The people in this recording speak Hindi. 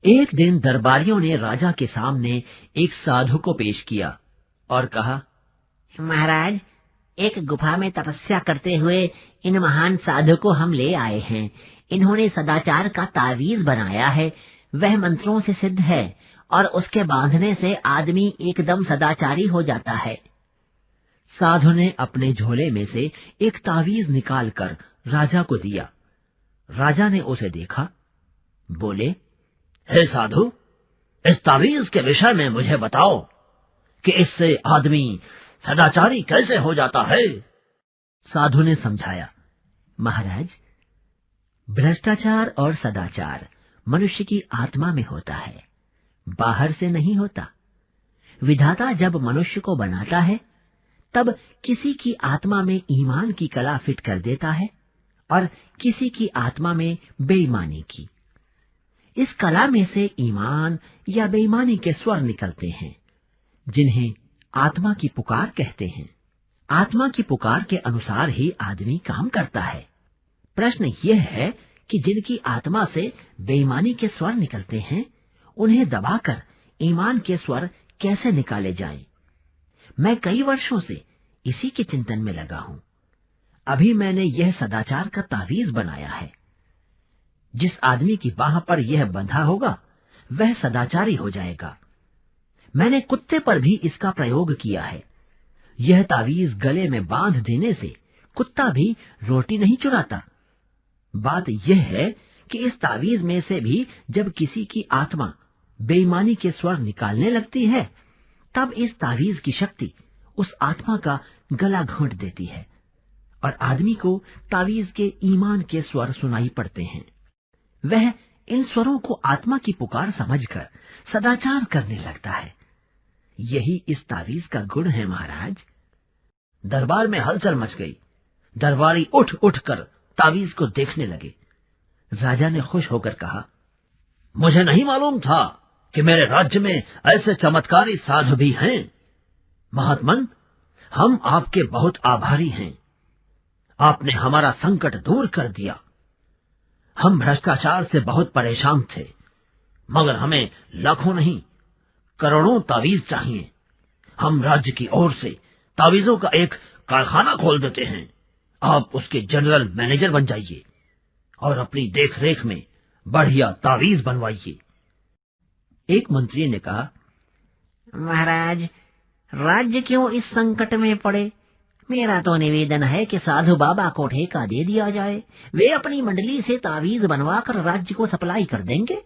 एक दिन दरबारियों ने राजा के सामने एक साधु को पेश किया और कहा, महाराज, एक गुफा में तपस्या करते हुए इन महान साधु को हम ले आए हैं। इन्होंने सदाचार का तावीज बनाया है। वह मंत्रों से सिद्ध है और उसके बांधने से आदमी एकदम सदाचारी हो जाता है। साधु ने अपने झोले में से एक तावीज निकालकर राजा को दिया। राजा ने उसे देखा, बोले, हे साधु, इस तावीज के विषय में मुझे बताओ कि इससे आदमी सदाचारी कैसे हो जाता है। साधु ने समझाया, महाराज, भ्रष्टाचार और सदाचार मनुष्य की आत्मा में होता है, बाहर से नहीं होता। विधाता जब मनुष्य को बनाता है तब किसी की आत्मा में ईमान की कला फिट कर देता है और किसी की आत्मा में बेईमानी की। इस कला में से ईमान या बेईमानी के स्वर निकलते हैं, जिन्हें आत्मा की पुकार कहते हैं। आत्मा की पुकार के अनुसार ही आदमी काम करता है। प्रश्न यह है कि जिनकी आत्मा से बेईमानी के स्वर निकलते हैं, उन्हें दबाकर ईमान के स्वर कैसे निकाले जाएं? मैं कई वर्षों से इसी के चिंतन में लगा हूं। अभी मैंने यह सदाचार का तावीज बनाया है। जिस आदमी की बाह पर यह बंधा होगा वह सदाचारी हो जाएगा। मैंने कुत्ते पर भी इसका प्रयोग किया है। यह तावीज गले में बांध देने से कुत्ता भी रोटी नहीं चुराता। बात यह है कि इस तावीज में से भी जब किसी की आत्मा बेईमानी के स्वर निकालने लगती है, तब इस तावीज की शक्ति उस आत्मा का गला घोंट देती है और आदमी को तावीज के ईमान के स्वर सुनाई पड़ते हैं। वह इन स्वरों को आत्मा की पुकार समझकर सदाचार करने लगता है। यही इस तावीज का गुण है महाराज। दरबार में हलचल मच गई। दरबारी उठ उठकर तावीज को देखने लगे। राजा ने खुश होकर कहा, मुझे नहीं मालूम था कि मेरे राज्य में ऐसे चमत्कारी साधु भी हैं। महात्मन, हम आपके बहुत आभारी हैं। आपने हमारा संकट दूर कर दिया। हम भ्रष्टाचार से बहुत परेशान थे, मगर हमें लाखों नहीं करोड़ों तावीज चाहिए। हम राज्य की ओर से तावीजों का एक कारखाना खोल देते हैं। आप उसके जनरल मैनेजर बन जाइए और अपनी देखरेख में बढ़िया तावीज बनवाइए। एक मंत्री ने कहा, महाराज, राज्य क्यों इस संकट में पड़े? मेरा तो निवेदन है कि साधु बाबा को ठेका दे दिया जाए। वे अपनी मंडली से तावीज बनवाकर राज्य को सप्लाई कर देंगे।